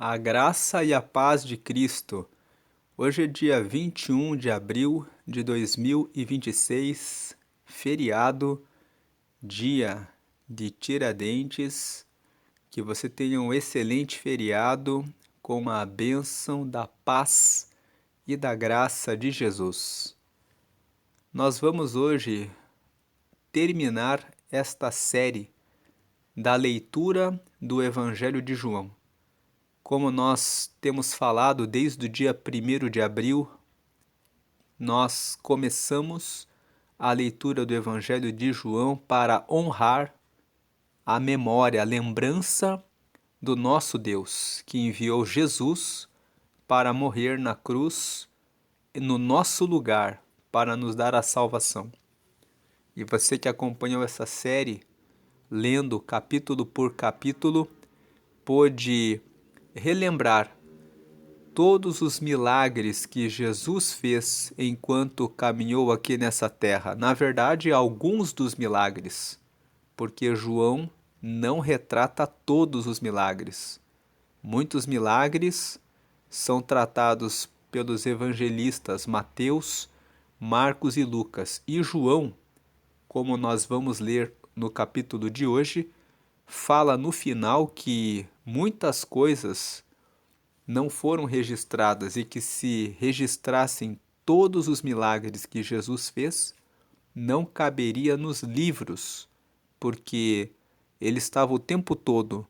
A graça e a paz de Cristo. Hoje é dia 21 de abril de 2026, feriado, dia de Tiradentes. Que você tenha um excelente feriado com a bênção da paz e da graça de Jesus. Nós vamos hoje terminar esta série da leitura do Evangelho de João. Como nós temos falado desde o dia 1º de abril, nós começamos a leitura do Evangelho de João para honrar a memória, a lembrança do nosso Deus, que enviou Jesus para morrer na cruz no nosso lugar, para nos dar a salvação. E você que acompanhou essa série, lendo capítulo por capítulo, pôde relembrar todos os milagres que Jesus fez enquanto caminhou aqui nessa terra. Na verdade, alguns dos milagres, porque João não retrata todos os milagres. Muitos milagres são tratados pelos evangelistas Mateus, Marcos e Lucas. E João, como nós vamos ler no capítulo de hoje, fala no final que muitas coisas não foram registradas e que se registrassem todos os milagres que Jesus fez, não caberia nos livros, porque ele estava o tempo todo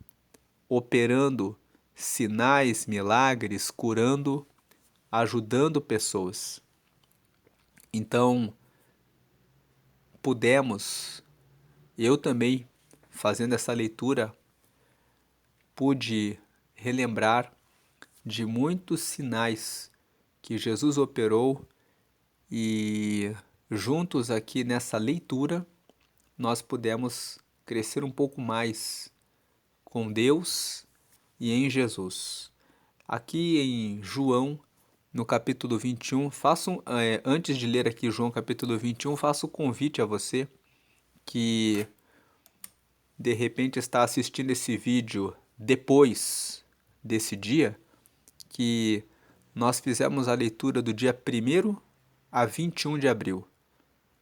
operando sinais, milagres, curando, ajudando pessoas. Então, pudemos, eu também, fazendo essa leitura, pude relembrar de muitos sinais que Jesus operou e juntos aqui nessa leitura nós pudemos crescer um pouco mais com Deus e em Jesus. Aqui em João, no capítulo 21, antes de ler aqui João capítulo 21, faço o convite a você que de repente está assistindo esse vídeo depois desse dia, que nós fizemos a leitura do dia 1º a 21 de abril.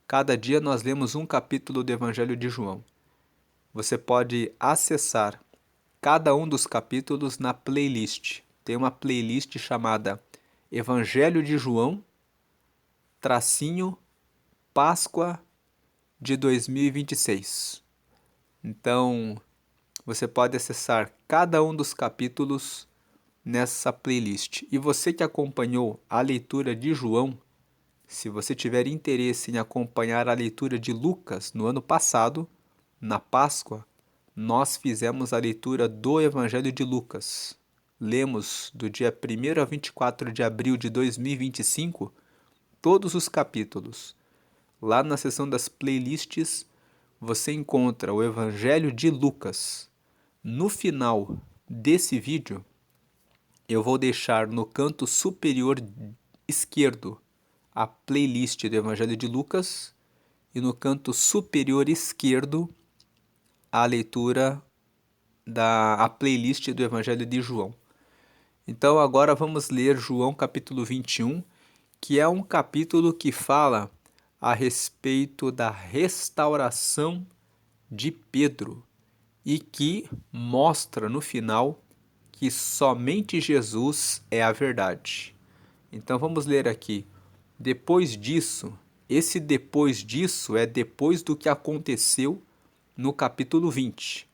Cada dia nós lemos um capítulo do Evangelho de João. Você pode acessar cada um dos capítulos na playlist. Tem uma playlist chamada Evangelho de João, Páscoa de 2026. Então, você pode acessar cada um dos capítulos nessa playlist. E você que acompanhou a leitura de João, se você tiver interesse em acompanhar a leitura de Lucas no ano passado, na Páscoa, nós fizemos a leitura do Evangelho de Lucas. Lemos do dia 1º a 24 de abril de 2025 todos os capítulos. Lá na seção das playlists você encontra o Evangelho de Lucas. No final desse vídeo, eu vou deixar no canto superior esquerdo a playlist do Evangelho de Lucas e no canto superior esquerdo a leitura a playlist do Evangelho de João. Então agora vamos ler João capítulo 21, que é um capítulo que fala a respeito da restauração de Pedro e que mostra no final que somente Jesus é a verdade. Então vamos ler aqui. Depois disso, esse depois disso é depois do que aconteceu no capítulo 20.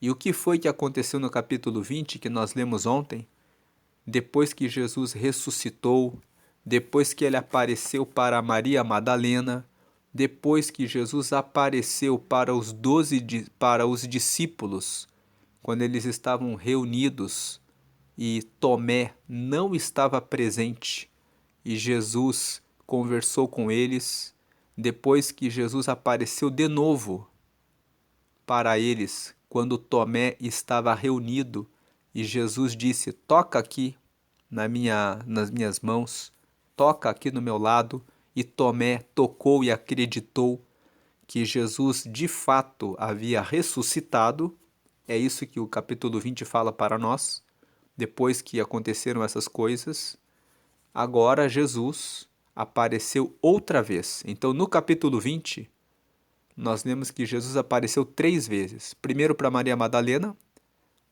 E o que foi que aconteceu no capítulo 20 que nós lemos ontem? Depois que Jesus ressuscitou, depois que ele apareceu para Maria Madalena, depois que Jesus apareceu para para os discípulos, quando eles estavam reunidos e Tomé não estava presente e Jesus conversou com eles, depois que Jesus apareceu de novo para eles, quando Tomé estava reunido e Jesus disse: toca aqui nas minhas mãos, toca aqui no meu lado, e Tomé tocou e acreditou que Jesus de fato havia ressuscitado. É isso que o capítulo 20 fala para nós. depois que aconteceram essas coisas, agora Jesus apareceu outra vez. Então, no capítulo 20, nós lemos que Jesus apareceu 3 vezes. Primeiro para Maria Madalena,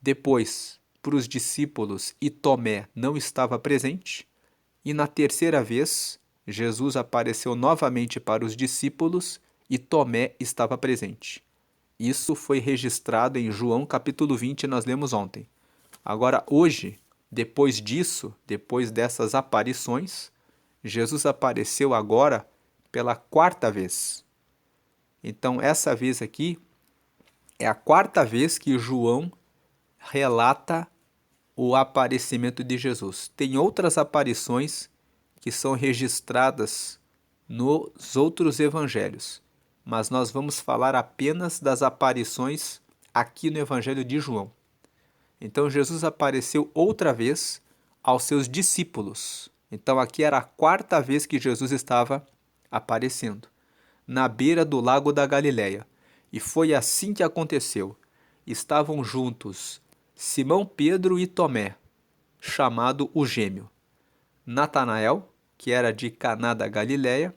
depois para os discípulos e Tomé não estava presente. E na terceira vez, Jesus apareceu novamente para os discípulos e Tomé estava presente. Isso foi registrado em João capítulo 20, nós lemos ontem. Agora, hoje, depois disso, depois dessas aparições, Jesus apareceu agora pela 4ª vez. Então, essa vez aqui é a 4ª vez que João relata o aparecimento de Jesus. Tem outras aparições que são registradas nos outros evangelhos, mas nós vamos falar apenas das aparições aqui no Evangelho de João. Então, Jesus apareceu outra vez aos seus discípulos. Então, aqui era a 4ª vez que Jesus estava aparecendo, na beira do lago da Galileia. E foi assim que aconteceu. Estavam juntos Simão Pedro e Tomé, chamado o Gêmeo, Natanael, que era de Caná da Galileia,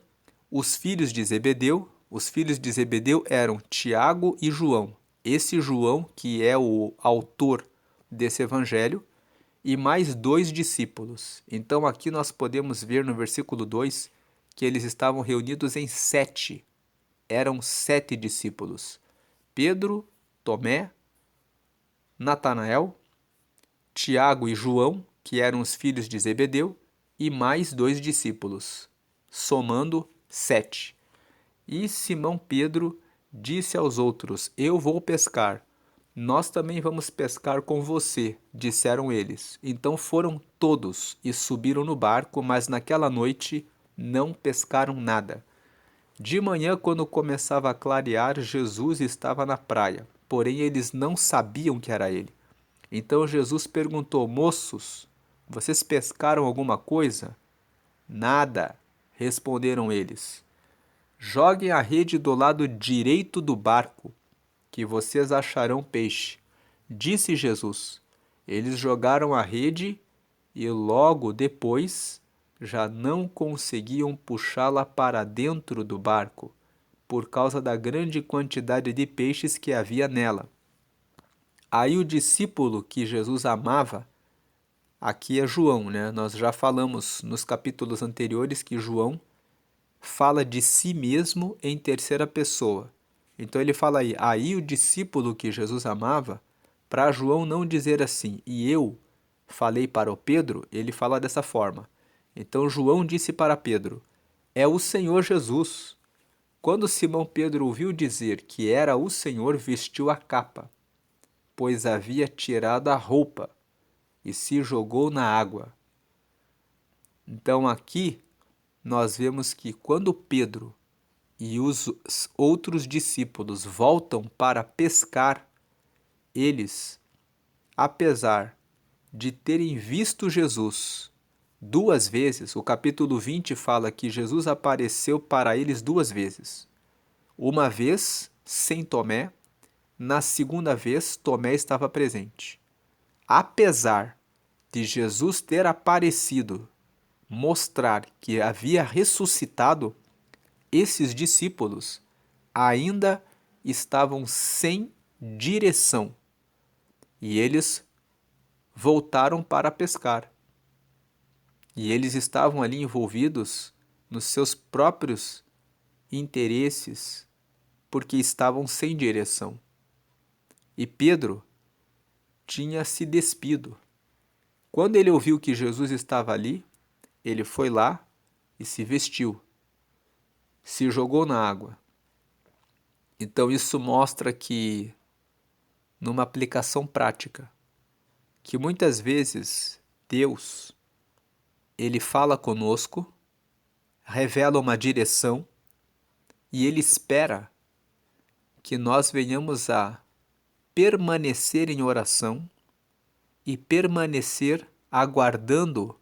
os filhos de Zebedeu. Os filhos de Zebedeu eram Tiago e João. Esse João, que é o autor desse evangelho, e mais 2 discípulos. Então aqui nós podemos ver no versículo 2 que eles estavam reunidos em 7. Eram 7 discípulos. Pedro, Tomé, Natanael, Tiago e João, que eram os filhos de Zebedeu, e mais 2 discípulos, somando 7. E Simão Pedro disse aos outros: Eu vou pescar. Nós também vamos pescar com você, disseram eles. Então foram todos e subiram no barco, mas naquela noite não pescaram nada. De manhã, quando começava a clarear, Jesus estava na praia, porém eles não sabiam que era ele. Então Jesus perguntou: Moços, vocês pescaram alguma coisa? Nada, responderam eles. Joguem a rede do lado direito do barco, que vocês acharão peixe, disse Jesus. Eles jogaram a rede e logo depois já não conseguiam puxá-la para dentro do barco, por causa da grande quantidade de peixes que havia nela. Aí o discípulo que Jesus amava, aqui é João, né? Nós já falamos nos capítulos anteriores que João fala de si mesmo em terceira pessoa. Então ele fala aí o discípulo que Jesus amava, para João não dizer assim, e eu falei para o Pedro, ele fala dessa forma. Então João disse para Pedro: É o Senhor Jesus. Quando Simão Pedro ouviu dizer que era o Senhor, vestiu a capa, pois havia tirado a roupa, e se jogou na água. Então aqui nós vemos que quando Pedro e os outros discípulos voltam para pescar, eles, apesar de terem visto Jesus 2 vezes, o capítulo 20 fala que Jesus apareceu para eles 2 vezes. Uma vez sem Tomé, na segunda vez Tomé estava presente. Apesar de Jesus ter aparecido, mostrar que havia ressuscitado, esses discípulos ainda estavam sem direção e eles voltaram para pescar. E eles estavam ali envolvidos nos seus próprios interesses, porque estavam sem direção. E Pedro tinha se despido. Quando ele ouviu que Jesus estava ali, ele foi lá e se vestiu, se jogou na água. Então isso mostra que, numa aplicação prática, que muitas vezes Deus, ele fala conosco, revela uma direção e ele espera que nós venhamos a permanecer em oração e permanecer aguardando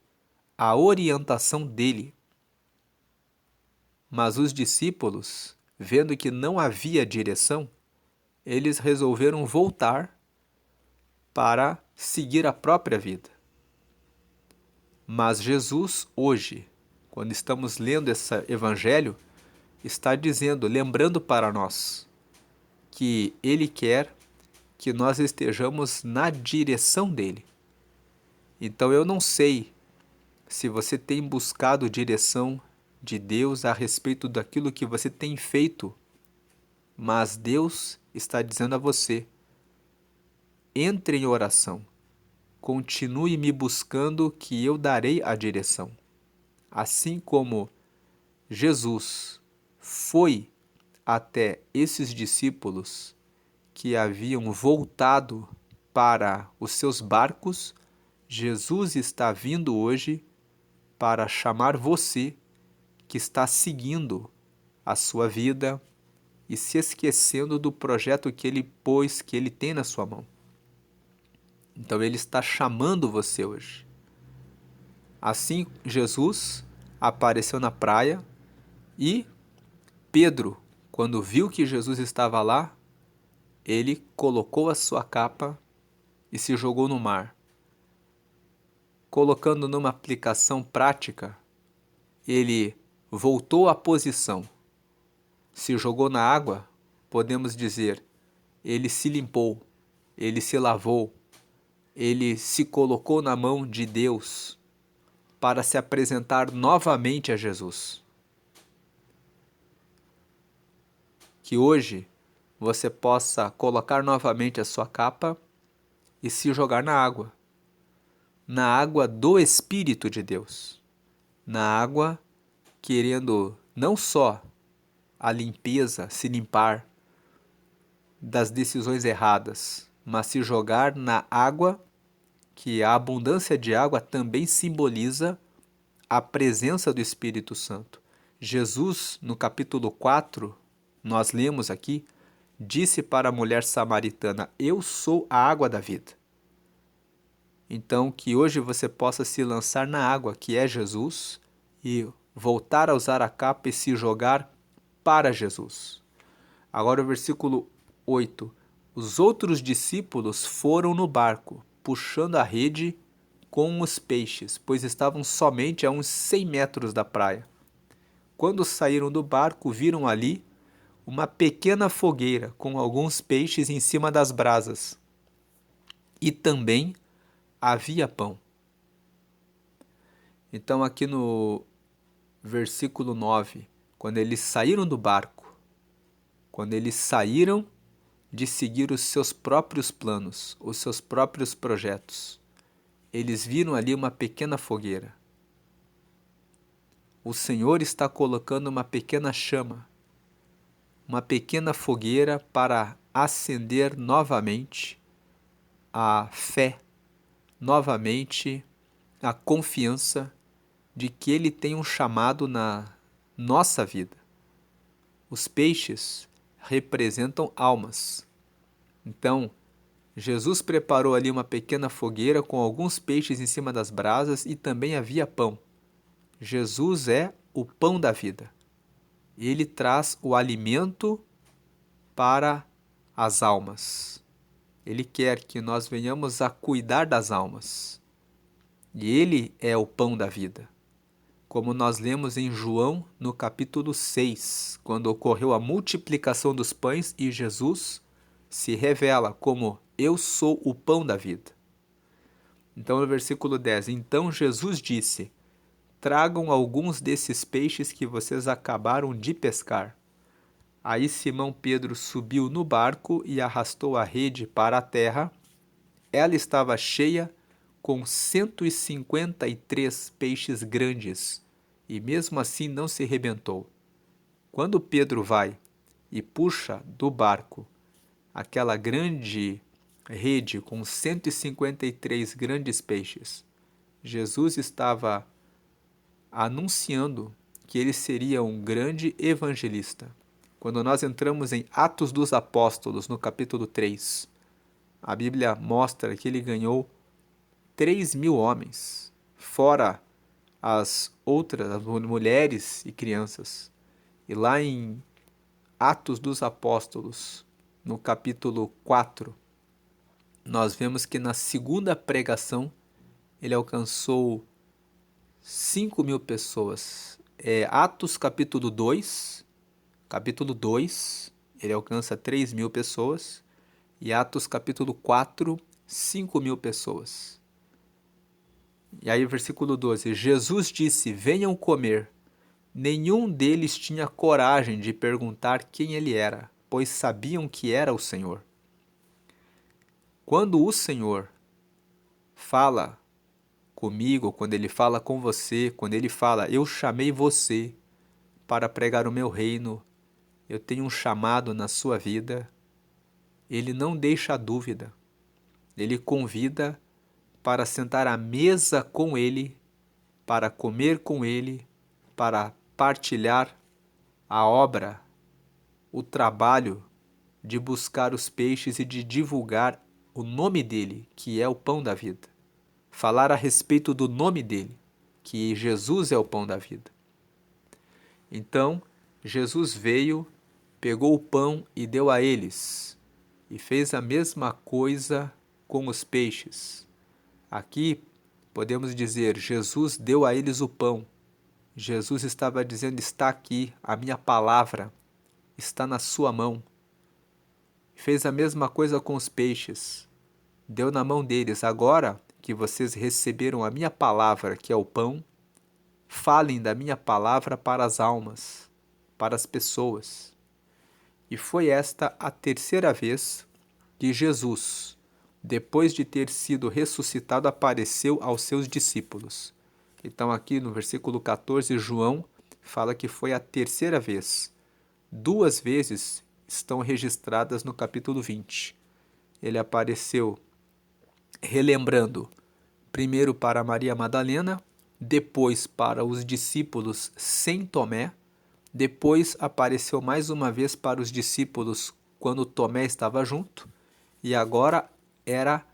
a orientação dele. Mas os discípulos, vendo que não havia direção, eles resolveram voltar para seguir a própria vida. Mas Jesus, hoje, quando estamos lendo esse evangelho, está dizendo, lembrando para nós, que Ele quer que nós estejamos na direção dele. Então eu não sei se você tem buscado direção de Deus a respeito daquilo que você tem feito, mas Deus está dizendo a você: entre em oração, continue me buscando que eu darei a direção. Assim como Jesus foi até esses discípulos que haviam voltado para os seus barcos, Jesus está vindo hoje para chamar você que está seguindo a sua vida e se esquecendo do projeto que ele pôs, que ele tem na sua mão. Então ele está chamando você hoje. Assim, Jesus apareceu na praia e Pedro, quando viu que Jesus estava lá, ele colocou a sua capa e se jogou no mar. Colocando numa aplicação prática, ele voltou à posição, se jogou na água, podemos dizer, ele se limpou, ele se lavou, ele se colocou na mão de Deus para se apresentar novamente a Jesus. Que hoje você possa colocar novamente a sua capa e se jogar na água do Espírito de Deus, na água querendo não só a limpeza, se limpar das decisões erradas, mas se jogar na água, que a abundância de água também simboliza a presença do Espírito Santo. Jesus, no capítulo 4, nós lemos aqui, disse para a mulher samaritana: eu sou a água da vida. Então, que hoje você possa se lançar na água, que é Jesus, e voltar a usar a capa e se jogar para Jesus. Agora o versículo 8. Os outros discípulos foram no barco, puxando a rede com os peixes, pois estavam somente a uns 100 metros da praia. Quando saíram do barco, viram ali uma pequena fogueira com alguns peixes em cima das brasas. E também havia pão. Então, aqui no versículo 9, quando eles saíram do barco, quando eles saíram de seguir os seus próprios planos, os seus próprios projetos, eles viram ali uma pequena fogueira. O Senhor está colocando uma pequena chama, uma pequena fogueira para acender novamente a fé, novamente a confiança de que Ele tem um chamado na nossa vida. Os peixes representam almas. Então, Jesus preparou ali uma pequena fogueira com alguns peixes em cima das brasas e também havia pão. Jesus é o pão da vida. Ele traz o alimento para as almas. Ele quer que nós venhamos a cuidar das almas. E Ele é o pão da vida. Como nós lemos em João, no capítulo 6, quando ocorreu a multiplicação dos pães e Jesus se revela como: eu sou o pão da vida. Então, no versículo 10, então Jesus disse: tragam alguns desses peixes que vocês acabaram de pescar. Aí Simão Pedro subiu no barco e arrastou a rede para a terra. Ela estava cheia com 153 peixes grandes, e mesmo assim não se rebentou. Quando Pedro vai e puxa do barco aquela grande rede com 153 grandes peixes, Jesus estava anunciando que ele seria um grande evangelista. Quando nós entramos em Atos dos Apóstolos, no capítulo 3, a Bíblia mostra que ele ganhou 3.000 homens, fora as outras mulheres e crianças. E lá em Atos dos Apóstolos, no capítulo 4, nós vemos que na segunda pregação ele alcançou 5.000 pessoas. Atos capítulo 2, ele alcança 3.000 pessoas. E Atos capítulo 4, 5.000 pessoas. E aí versículo 12, Jesus disse, venham comer. Nenhum deles tinha coragem de perguntar quem ele era, pois sabiam que era o Senhor. Quando o Senhor fala comigo, quando ele fala com você, quando ele fala, eu chamei você para pregar o meu reino, eu tenho um chamado na sua vida, ele não deixa dúvida, ele convida para sentar à mesa com ele, para comer com ele, para partilhar a obra, o trabalho de buscar os peixes e de divulgar o nome dele, que é o pão da vida. Falar a respeito do nome dele, que Jesus é o pão da vida. Então, Jesus veio, pegou o pão e deu a eles, e fez a mesma coisa com os peixes. Aqui podemos dizer, Jesus deu a eles o pão. Jesus estava dizendo, está aqui, a minha palavra está na sua mão. Fez a mesma coisa com os peixes. Deu na mão deles. Agora que vocês receberam a minha palavra, que é o pão, falem da minha palavra para as almas, para as pessoas. E foi esta a terceira vez que Jesus, depois de ter sido ressuscitado, apareceu aos seus discípulos. Então aqui no versículo 14, João fala que foi a terceira vez. 2 vezes estão registradas no capítulo 20. Ele apareceu relembrando, primeiro para Maria Madalena, depois para os discípulos sem Tomé, depois apareceu mais uma vez para os discípulos quando Tomé estava junto, e agora era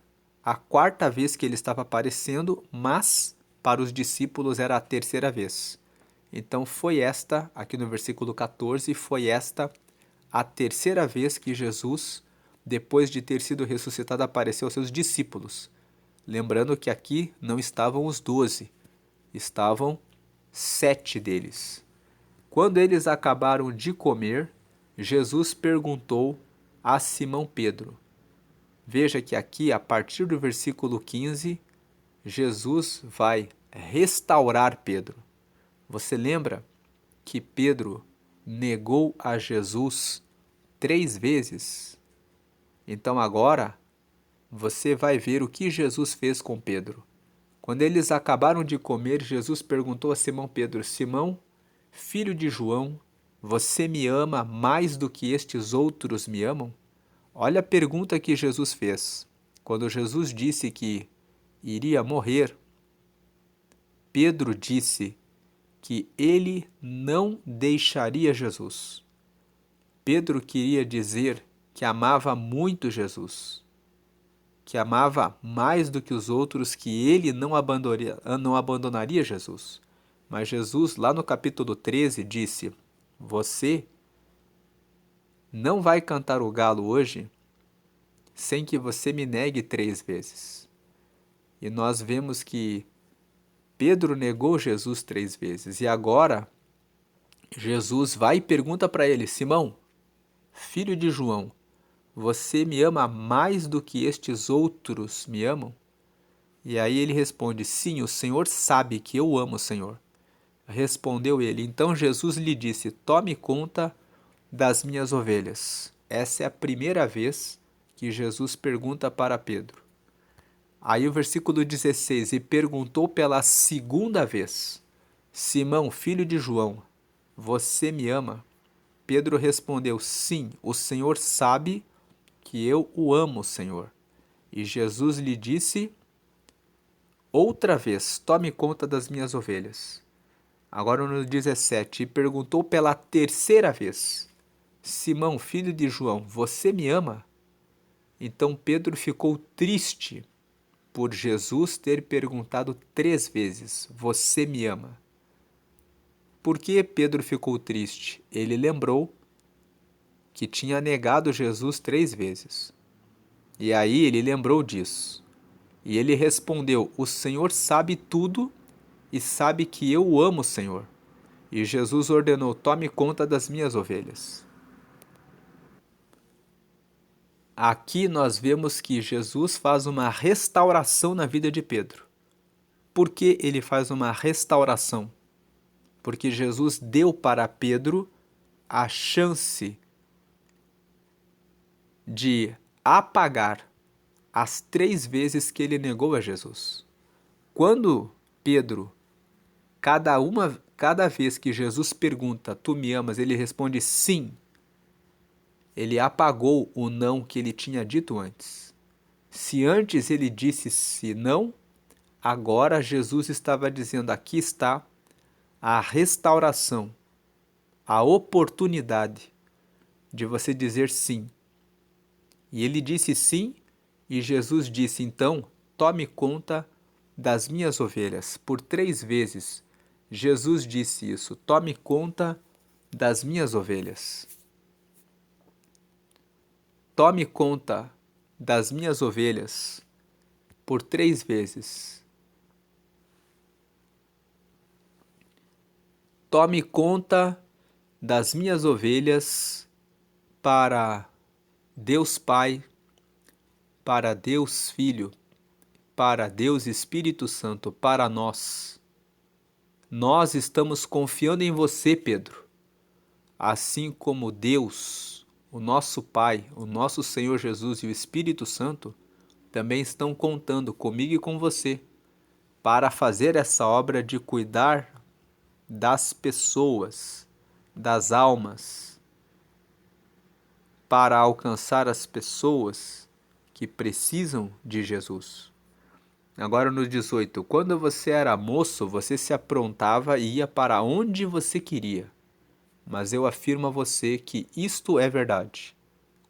a 4ª vez que ele estava aparecendo, mas para os discípulos era a terceira vez. Então foi esta, aqui no versículo 14, foi esta a terceira vez que Jesus, depois de ter sido ressuscitado, apareceu aos seus discípulos. Lembrando que aqui não estavam os 12, estavam 7 deles. Quando eles acabaram de comer, Jesus perguntou a Simão Pedro. Veja que aqui, a partir do versículo 15, Jesus vai restaurar Pedro. Você lembra que Pedro negou a Jesus 3 vezes? Então agora você vai ver o que Jesus fez com Pedro. Quando eles acabaram de comer, Jesus perguntou a Simão Pedro, Simão, filho de João, você me ama mais do que estes outros me amam? Olha a pergunta que Jesus fez. Quando Jesus disse que iria morrer, Pedro disse que ele não deixaria Jesus. Pedro queria dizer que amava muito Jesus, que amava mais do que os outros, que ele não abandonaria Jesus. Mas Jesus, lá no capítulo 13, disse, você não vai cantar o galo hoje sem que você me negue 3 vezes. E nós vemos que Pedro negou Jesus 3 vezes. E agora, Jesus vai e pergunta para ele, Simão, filho de João, você me ama mais do que estes outros me amam? E aí ele responde, sim, o Senhor sabe que eu amo o Senhor. Respondeu ele, então Jesus lhe disse, tome conta das minhas ovelhas. Essa é a primeira vez que Jesus pergunta para Pedro. Aí o versículo 16, e perguntou pela segunda vez, Simão, filho de João, você me ama? Pedro respondeu, sim, o Senhor sabe que eu o amo, Senhor. E Jesus lhe disse, outra vez, tome conta das minhas ovelhas. Agora no 17, e perguntou pela terceira vez, Simão, filho de João, você me ama? Então Pedro ficou triste por Jesus ter perguntado 3 vezes, você me ama? Por que Pedro ficou triste? Ele lembrou que tinha negado Jesus 3 vezes. E aí ele lembrou disso. E ele respondeu, o Senhor sabe tudo e sabe que eu o amo, Senhor. E Jesus ordenou: tome conta das minhas ovelhas. Aqui nós vemos que Jesus faz uma restauração na vida de Pedro. Por que ele faz uma restauração? Porque Jesus deu para Pedro a chance de apagar as 3 vezes que ele negou a Jesus. Quando Pedro, cada vez que Jesus pergunta, tu me amas, ele responde sim. Ele apagou o não que ele tinha dito antes. Se antes ele disse se não, agora Jesus estava dizendo, aqui está a restauração, a oportunidade de você dizer sim. E ele disse sim, e Jesus disse, então, tome conta das minhas ovelhas. Por 3 vezes, Jesus disse isso, tome conta das minhas ovelhas. Tome conta das minhas ovelhas por 3 vezes. Tome conta das minhas ovelhas para Deus Pai, para Deus Filho, para Deus Espírito Santo, para nós. Nós estamos confiando em você, Pedro, assim como Deus, o nosso Pai, o nosso Senhor Jesus e o Espírito Santo também estão contando comigo e com você para fazer essa obra de cuidar das pessoas, das almas, para alcançar as pessoas que precisam de Jesus. Agora no 18, quando você era moço, você se aprontava e ia para onde você queria. Mas eu afirmo a você que isto é verdade.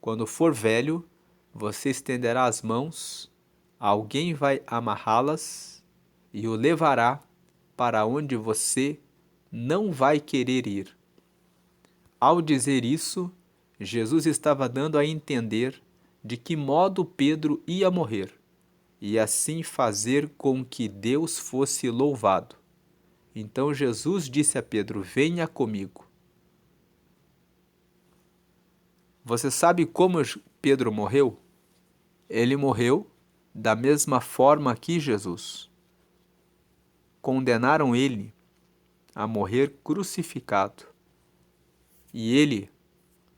Quando for velho, você estenderá as mãos, alguém vai amarrá-las e o levará para onde você não vai querer ir. Ao dizer isso, Jesus estava dando a entender de que modo Pedro ia morrer, e assim fazer com que Deus fosse louvado. Então Jesus disse a Pedro, venha comigo. Você sabe como Pedro morreu? Ele morreu da mesma forma que Jesus. Condenaram ele a morrer crucificado. E ele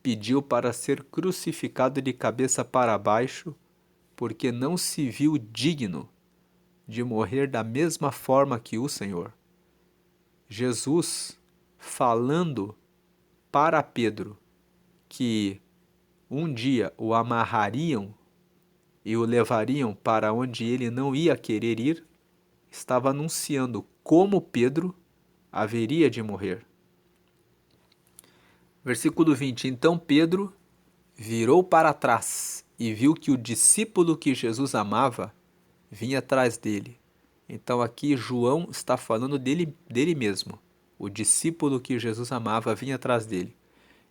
pediu para ser crucificado de cabeça para baixo, porque não se viu digno de morrer da mesma forma que o Senhor. Jesus, falando para Pedro que um dia o amarrariam e o levariam para onde ele não ia querer ir, estava anunciando como Pedro haveria de morrer. Versículo 20. Então Pedro virou para trás e viu que o discípulo que Jesus amava vinha atrás dele. Então aqui João está falando dele mesmo. O discípulo que Jesus amava vinha atrás dele.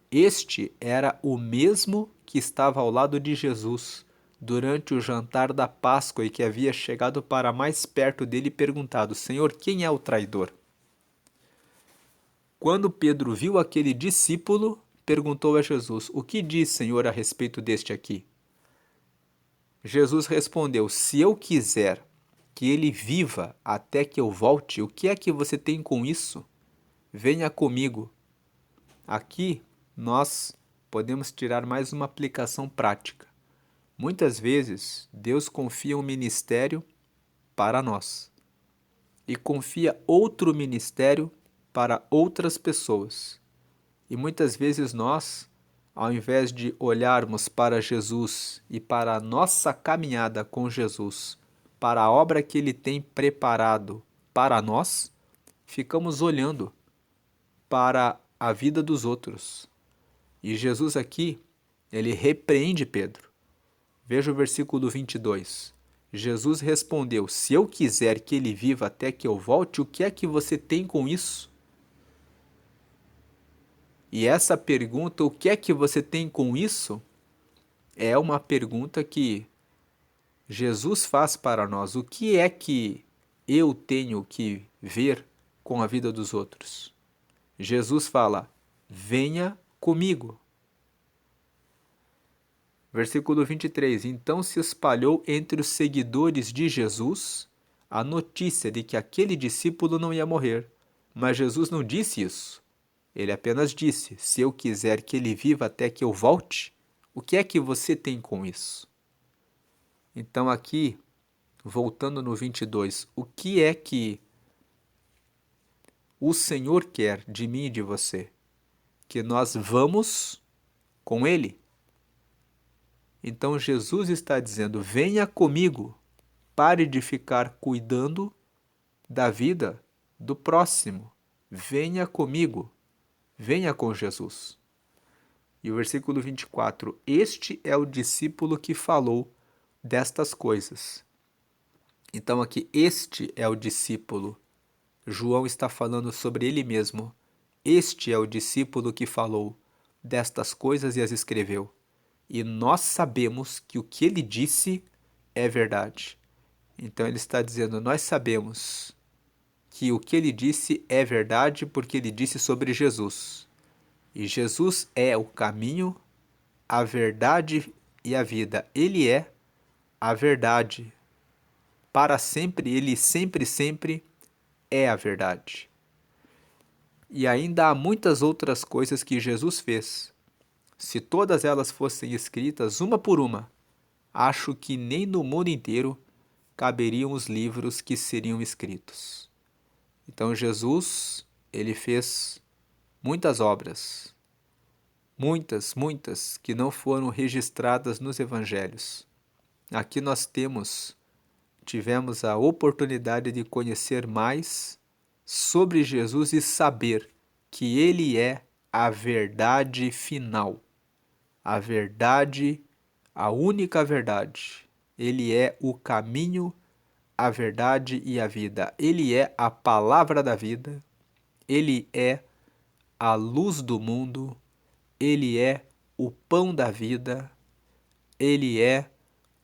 Este era o mesmo que estava ao lado de Jesus durante o jantar da Páscoa e que havia chegado para mais perto dele e perguntado, Senhor, quem é o traidor? Quando Pedro viu aquele discípulo, perguntou a Jesus, o que diz, Senhor, a respeito deste aqui? Jesus respondeu, se eu quiser que ele viva até que eu volte, o que é que você tem com isso? Venha comigo. Aqui nós podemos tirar mais uma aplicação prática. Muitas vezes Deus confia um ministério para nós e confia outro ministério para outras pessoas. E muitas vezes nós, ao invés de olharmos para Jesus e para a nossa caminhada com Jesus, para a obra que Ele tem preparado para nós, ficamos olhando para a vida dos outros. E Jesus aqui, ele repreende Pedro. Veja o versículo 22. Jesus respondeu, se eu quiser que ele viva até que eu volte, o que é que você tem com isso? E essa pergunta, o que é que você tem com isso? É uma pergunta que Jesus faz para nós. O que é que eu tenho que ver com a vida dos outros? Jesus fala: venha comigo. Versículo 23. Então se espalhou entre os seguidores de Jesus a notícia de que aquele discípulo não ia morrer. Mas Jesus não disse isso. Ele apenas disse: se eu quiser que ele viva até que eu volte, o que é que você tem com isso? Então aqui, voltando no 22, o que é que o Senhor quer de mim e de você? Que nós vamos com ele. Então Jesus está dizendo: venha comigo, pare de ficar cuidando da vida do próximo. Venha comigo, venha com Jesus. E o versículo 24: este é o discípulo que falou destas coisas. Então aqui, este é o discípulo. João está falando sobre ele mesmo. Este é o discípulo que falou destas coisas e as escreveu. E nós sabemos que o que ele disse é verdade. Então ele está dizendo: nós sabemos que o que ele disse é verdade porque ele disse sobre Jesus. E Jesus é o caminho, a verdade e a vida. Ele é a verdade. Para sempre, ele sempre, sempre é a verdade. E ainda há muitas outras coisas que Jesus fez. Se todas elas fossem escritas uma por uma, acho que nem no mundo inteiro caberiam os livros que seriam escritos. Então Jesus, ele fez muitas obras, muitas, que não foram registradas nos evangelhos. Aqui nós tivemos a oportunidade de conhecer mais sobre Jesus e saber que ele é a verdade final. A verdade, a única verdade. Ele é o caminho, a verdade e a vida. Ele é a palavra da vida. Ele é a luz do mundo. Ele é o pão da vida. Ele é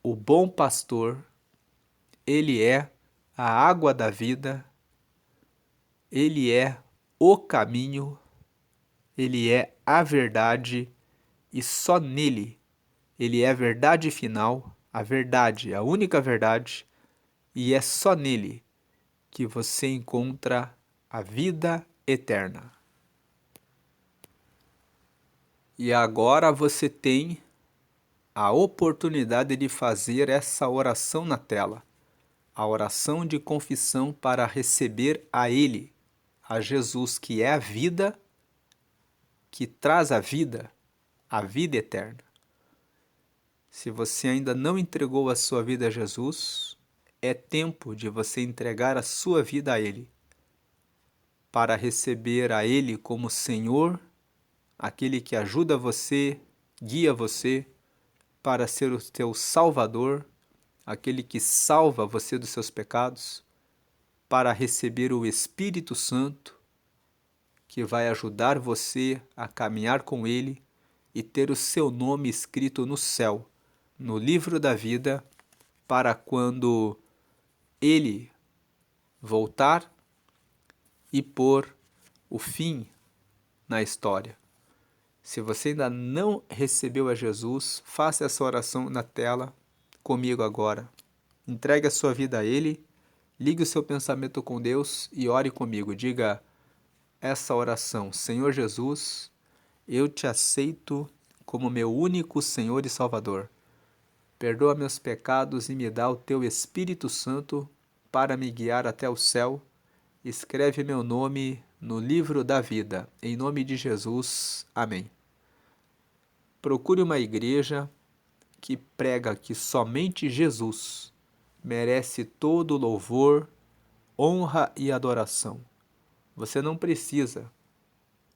o bom pastor. Ele é a água da vida. Ele é o caminho. Ele é a verdade. E só nele ele é a verdade final, a verdade, a única verdade, e é só nele que você encontra a vida eterna. E agora você tem a oportunidade de fazer essa oração na tela, a oração de confissão para receber a Ele, a Jesus, que é a vida, que traz a vida eterna. Se você ainda não entregou a sua vida a Jesus, é tempo de você entregar a sua vida a Ele, para receber a Ele como Senhor, aquele que ajuda você, guia você, para ser o teu Salvador, aquele que salva você dos seus pecados, para receber o Espírito Santo, que vai ajudar você a caminhar com Ele e ter o seu nome escrito no céu, no livro da vida, para quando Ele voltar e pôr o fim na história. Se você ainda não recebeu a Jesus, faça essa oração na tela comigo agora. Entregue a sua vida a Ele, ligue o seu pensamento com Deus e ore comigo. Diga essa oração: Senhor Jesus, eu te aceito como meu único Senhor e Salvador. Perdoa meus pecados e me dá o teu Espírito Santo para me guiar até o céu. Escreve meu nome no livro da vida. Em nome de Jesus. Amém. Procure uma igreja que prega que somente Jesus merece todo louvor, honra e adoração. Você não precisa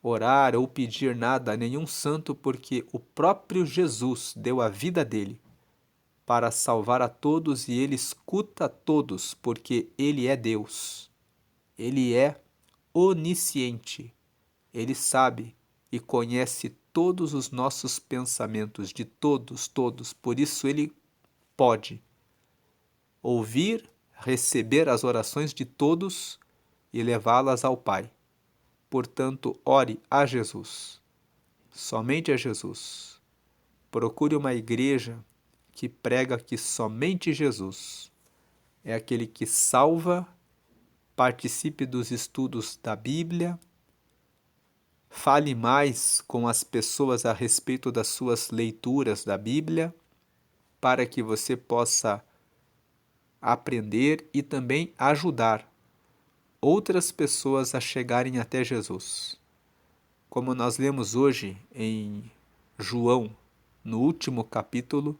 orar ou pedir nada a nenhum santo, porque o próprio Jesus deu a vida dele para salvar a todos e ele escuta a todos, porque ele é Deus. Ele é onisciente. Ele sabe e conhece todos os nossos pensamentos, de todos. Por isso ele pode ouvir, receber as orações de todos e levá-las ao Pai. Portanto, ore a Jesus, somente a Jesus. Procure uma igreja que prega que somente Jesus é aquele que salva. Participe dos estudos da Bíblia. Fale mais com as pessoas a respeito das suas leituras da Bíblia, para que você possa aprender e também ajudar outras pessoas a chegarem até Jesus. Como nós lemos hoje em João, no último capítulo,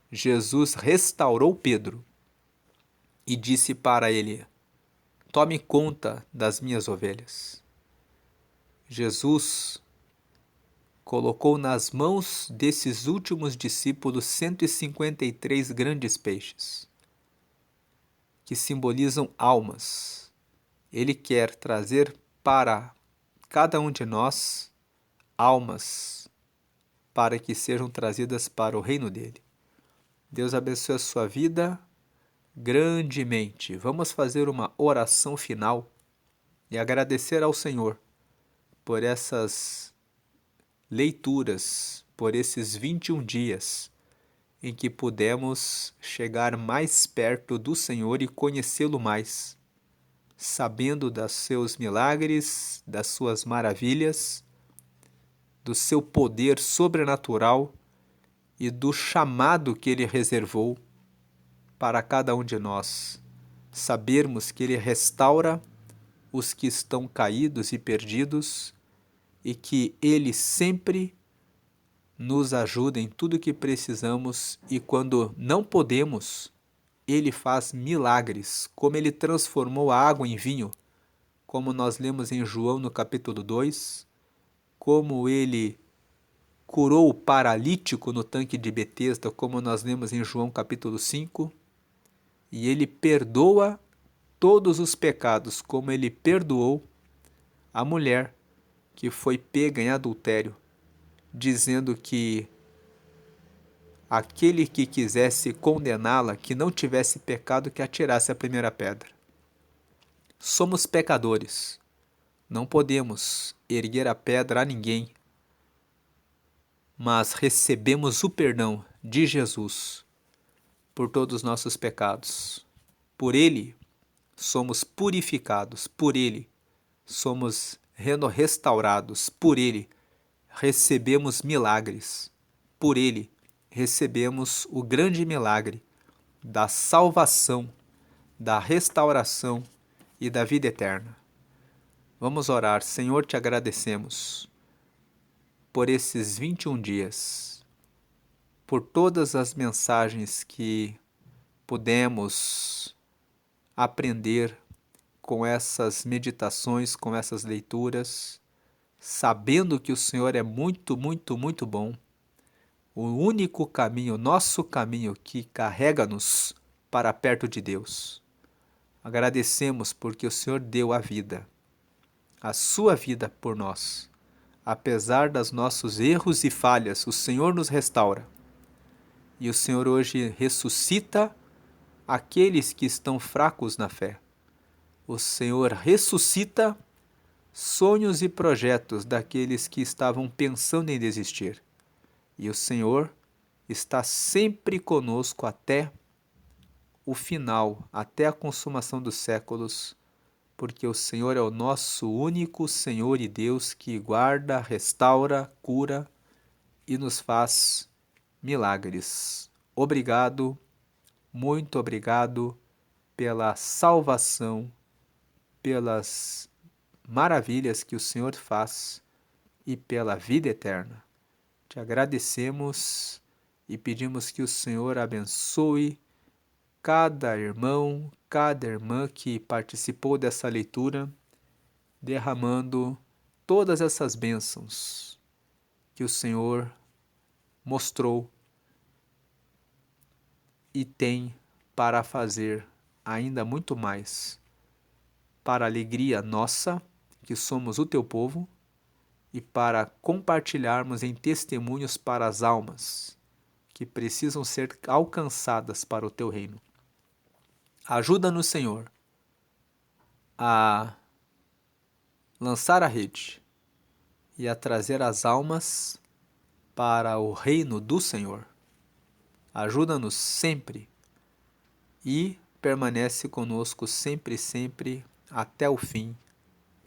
Jesus restaurou Pedro e disse para ele: tome conta das minhas ovelhas. Jesus colocou nas mãos desses últimos discípulos 153 grandes peixes, que simbolizam almas. Ele quer trazer para cada um de nós almas, para que sejam trazidas para o reino dele. Deus abençoe a sua vida grandemente. Vamos fazer uma oração final e agradecer ao Senhor por essas leituras, por esses 21 dias em que pudemos chegar mais perto do Senhor e conhecê-lo mais, sabendo dos seus milagres, das suas maravilhas, do seu poder sobrenatural e do chamado que ele reservou para cada um de nós. Sabermos que ele restaura os que estão caídos e perdidos e que ele sempre nos ajuda em tudo que precisamos, e quando não podemos, ele faz milagres, como ele transformou a água em vinho, como nós lemos em João no capítulo 2, como ele curou o paralítico no tanque de Betesda, como nós lemos em João capítulo 5, e ele perdoa todos os pecados, como ele perdoou a mulher que foi pega em adultério, dizendo que aquele que quisesse condená-la, que não tivesse pecado, que atirasse a primeira pedra. Somos pecadores, não podemos erguer a pedra a ninguém, mas recebemos o perdão de Jesus por todos os nossos pecados. Por ele somos purificados, por ele somos restaurados, por ele recebemos milagres, por ele recebemos o grande milagre da salvação, da restauração e da vida eterna. Vamos orar. Senhor, te agradecemos por esses 21 dias, por todas as mensagens que pudemos aprender com essas meditações, com essas leituras, sabendo que o Senhor é muito, muito, muito bom. O único caminho, nosso caminho que carrega-nos para perto de Deus. Agradecemos porque o Senhor deu a vida, a sua vida por nós. Apesar dos nossos erros e falhas, o Senhor nos restaura. E o Senhor hoje ressuscita aqueles que estão fracos na fé. O Senhor ressuscita sonhos e projetos daqueles que estavam pensando em desistir. E o Senhor está sempre conosco até o final, até a consumação dos séculos, porque o Senhor é o nosso único Senhor e Deus que guarda, restaura, cura e nos faz milagres. Obrigado, muito obrigado pela salvação, pelas maravilhas que o Senhor faz e pela vida eterna. Te agradecemos e pedimos que o Senhor abençoe cada irmão, cada irmã que participou dessa leitura, derramando todas essas bênçãos que o Senhor mostrou e tem para fazer ainda muito mais, para a alegria nossa, que somos o teu povo, e para compartilharmos em testemunhos para as almas que precisam ser alcançadas para o teu reino. Ajuda-nos, Senhor, a lançar a rede e a trazer as almas para o reino do Senhor. Ajuda-nos sempre e permanece conosco sempre, sempre, até o fim.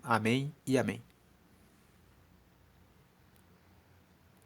Amém e amém.